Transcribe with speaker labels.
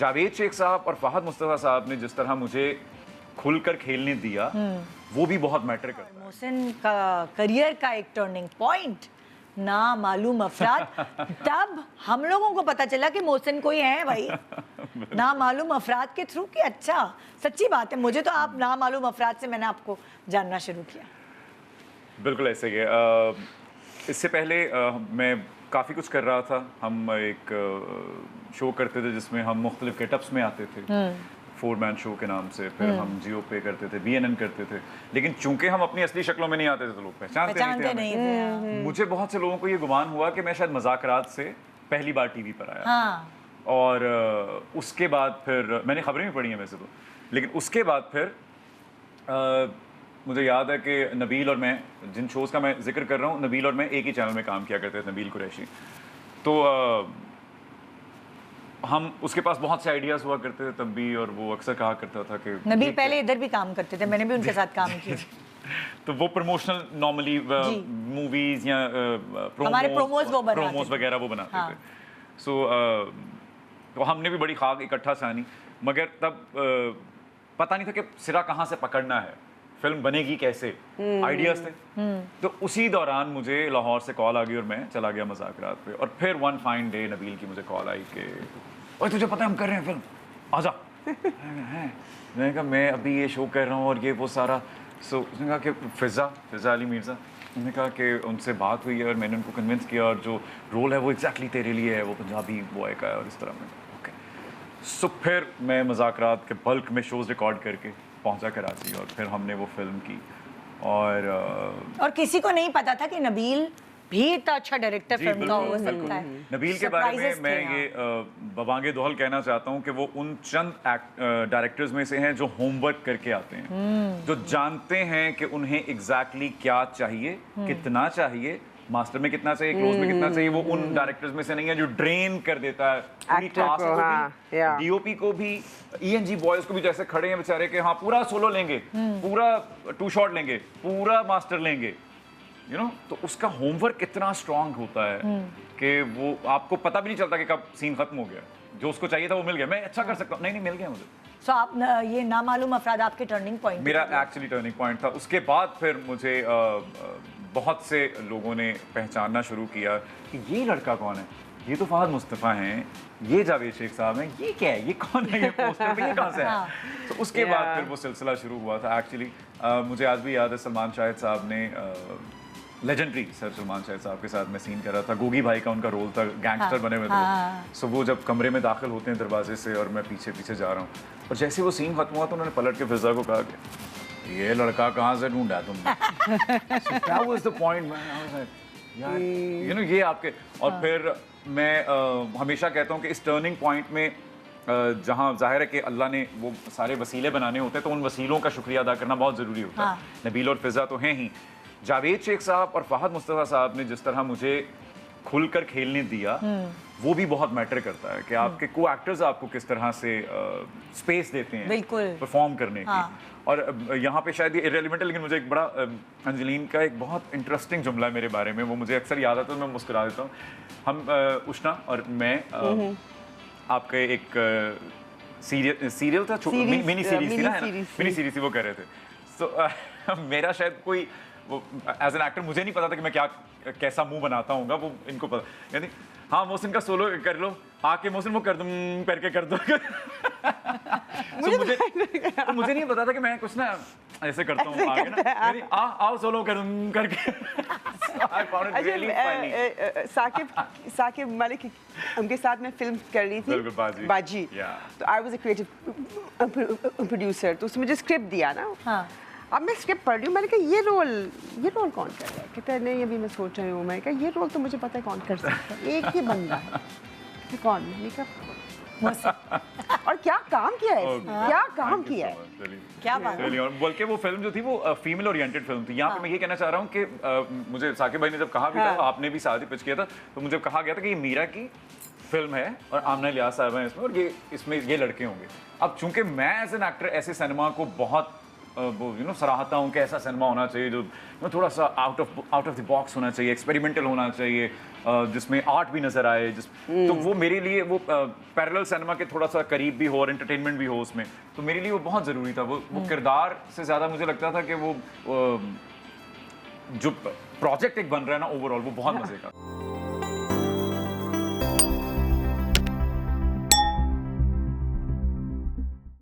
Speaker 1: जावेद शेख साहब और फहद मुस्तफ़ा साहब ने जिस तरह मुझे खुलकर खेलने दिया, वो भी बहुत मैटर करता है।
Speaker 2: मोहसिन का करियर का एक टर्निंग पॉइंट, ना मालूम अफराद। तब हम लोगों को पता चला कि मोहसिन कोई है भाई, ना मालूम अफराद के थ्रू। कि अच्छा, सच्ची बात है, मुझे तो आप ना मालूम अफराद से मैंने आपको जानना शुरू किया।
Speaker 1: बिल्कुल ऐसे ही है। इससे पहले मैं काफ़ी कुछ कर रहा था। हम एक शो करते थे जिसमें हम मुख्तलिफ गेटअप्स में आते थे, 4 मैन शो के नाम से। फिर हम जियो पे करते थे, BNN करते थे। लेकिन चूंकि हम अपनी असली शक्लों में नहीं आते थे तो लोग पहचानते नहीं थे। मुझे बहुत से लोगों को ये गुमान हुआ कि मैं शायद मज़ाकरात से पहली बार टीवी पर आया। और उसके बाद फिर मैंने खबरें भी पढ़ी हैं वैसे तो, लेकिन उसके बाद फिर मुझे याद है कि नबील और मैं, जिन शोज़ का मैं जिक्र कर रहा हूँ, नबील और मैं एक ही चैनल में काम किया करते थे, नबील कुरैशी। तो हम उसके पास बहुत से आइडियाज़ हुआ करते थे तब भी, और वो अक्सर कहा करता था कि
Speaker 2: नबील पहले इधर भी काम करते थे, मैंने भी उनके साथ काम किया।
Speaker 1: तो वो प्रमोशनल नॉर्मली मूवीज़ या प्रोमोस वगैरह वो बनाते थे। सो तो हमने भी बड़ी खाक इकट्ठा सानी, मगर तब पता नहीं था कि सिरा कहाँ से पकड़ना है, फिल्म बनेगी कैसे, आइडियाज़ थे। तो उसी दौरान मुझे लाहौर से कॉल आ गई और मैं चला गया मज़ाकरात पे। और फिर वन फाइन डे नबील की मुझे कॉल आई कि ओए तुझे पता है हम कर रहे हैं फिल्म, आजा। मैंने कहा मैं अभी ये शो कर रहा हूँ और ये वो सारा। सो उसने कहा कि फ़िज़ा अली मिर्ज़ा, उन्होंने कहा कि उनसे बात हुई है और मैंने उनको कन्विंस किया, और जो रोल है वो एग्जैक्टली तेरे लिए है, वो पंजाबी बॉय का है और इस तरह में। ओके, सो फिर मैं मज़ाकरात के बल्क में शोज़ रिकॉर्ड करके पहुंचा कराची, और फिर हमने वो फिल्म की। और
Speaker 2: किसी को नहीं पता था कि नबील भी इतना अच्छा डायरेक्टर फिल्म का हो सकता है।
Speaker 1: नबील के बारे में मैं ये बवांगे दोहल कहना चाहता हूँ कि वो उन चंद डायरेक्टर्स में से हैं जो होमवर्क करके आते हैं, जो जानते हैं कि उन्हें एग्जैक्टली क्या चाहिए, कितना चाहिए, मास्टर में कितना चाहिए, क्लोज में कितना चाहिए। वो उन डायरेक्टर्स में से नहीं है जो ड्रेन कर देता है पूरी क्लास को भी, DOP को भी, ENG बॉयज को भी, जैसे खड़े हैं बेचारे के हाँ पूरा सोलो लेंगे, पूरा 2 शॉट लेंगे, पूरा मास्टर लेंगे, यू नो। तो उसका होमवर्क इतना स्ट्रांग होता है कि वो आपको पता भी नहीं चलता कि कब सीन खत्म हो गया। जो उसको चाहिए था वो मिल गया, मैं अच्छा कर सकता हूँ, नहीं मिल गया मुझे।
Speaker 2: सो आप ये नामालूम अफराद आपके टर्निंग पॉइंट? मेरा
Speaker 1: एक्चुअली टर्निंग पॉइंट था। उसके बाद फिर मुझे बहुत से लोगों ने पहचानना शुरू किया कि ये लड़का कौन है, ये तो फहद मुस्तफ़ा हैं, ये जावेद शेख साहब हैं, ये क्या है, ये कौन है, ये पोस्टर पे ये कहाँ से है। तो उसके बाद फिर वो सिलसिला शुरू हुआ था। एक्चुअली मुझे आज भी याद है, सलमान शाहिद साहब ने लेजेंडरी सर सलमान शाहिद साहब के साथ मैं सीन कर रहा था। गोगी भाई का उनका रोल था, गैंगस्टर बने हुए थे। सो वो जब कमरे में दाखिल होते हैं दरवाजे से और मैं पीछे पीछे जा रहा हूँ, और जैसे वो सीन खत्म हुआ तो उन्होंने पलट के फिजा को कहा कि ये लड़का कहाँ से ढूंढा तुमने। That was the point, man. I was like, यार, you know, ये आपके। और फिर मैं हमेशा कहता हूँ कि इस टर्निंग पॉइंट में जहाँ जाहिर है कि अल्लाह ने वो सारे वसीले बनाने होते हैं, तो उन वसीलों का शुक्रिया अदा करना बहुत ज़रूरी होता है। नबील और फिजा तो हैं ही, जावेद शेख साहब और फहद मुस्तफ़ा साहब ने जिस तरह मुझे खुलकर खेलने दिया, वो भी बहुत मैटर करता है कि आपके को एक्टर्स आपको किस तरह से स्पेस देते हैं परफॉर्म करने की। और यहाँ पे शायद ये इरेलीवेंट है, लेकिन मुझे एक बड़ा अंजलीन का एक बहुत इंटरेस्टिंग जुमला है मेरे बारे में, वो मुझे अक्सर याद आता है तो मैं मुस्कुरा देता हूँ। हम उष्णा और मैं आपके एक सीरियल था, मिनी सीरीज थी ना, मिनी सीरीज थी, वो कर रहे थे। तो मेरा शायद कोई वो एज एन एक्टर मुझे नहीं पता था कि मैं क्या कैसा मुंह बनाता हूँ, वो इनको पता। यानी हाँ मोहसिन का सोलो कर लो, आके मोहसिन वो कर दूँ करके कर दो। तो मुझे नहीं पता था कि मैं कुछ ना ऐसे करता हूँ आगे ना, आओ सोलो कर दूँ करके।
Speaker 3: साकिब मलिक उनके साथ मैं फिल्म कर रही थी बाजी, तो I was a creative producer. तो उसने मुझे स्क्रिप्ट दिया ना, अब मैं स्क्रिप्ट पढ़ रही हूँ, मैंने कहा ये रोल कौन कर रहा है, कहते हैं नहीं अभी मैं सोच रही हूँ। मैंने कहा ये रोल तो मुझे पता है कौन कर सकता है, एक ही बंदा है, कौन। मैंने कहा और क्या काम किया है, क्या काम किया है,
Speaker 2: क्या बात है।
Speaker 1: और बल्कि वो फिल्म जो थी वो फीमेल ओरिएंटेड फिल्म थी। यहाँ पे मैं ये कहना चाह रहा हूँ कि मुझे साकिब भाई ने जब कहा भी था, आपने भी साथ ही पिच किया था, तो मुझे कहा गया था कि ये मीरा की फिल्म है और आमना इलियास साहब हैं इसमें, और ये इसमें ये लड़के होंगे। अब चूंकि मैं एज एन एक्टर ऐसे सिनेमा को बहुत वो सराहता हूँ कि ऐसा सिनेमा होना चाहिए जो थोड़ा सा आउट ऑफ द बॉक्स होना चाहिए, एक्सपेरिमेंटल होना चाहिए, जिसमें आर्ट भी नजर आए, तो वो मेरे लिए वो पैरेलल सिनेमा के थोड़ा सा करीब भी हो और एंटरटेनमेंट भी हो उसमें, तो मेरे लिए वो बहुत ज़रूरी था। वो किरदार से ज़्यादा मुझे लगता था कि वो जो प्रोजेक्ट एक बन रहा है ना ओवरऑल वो बहुत मज़े का।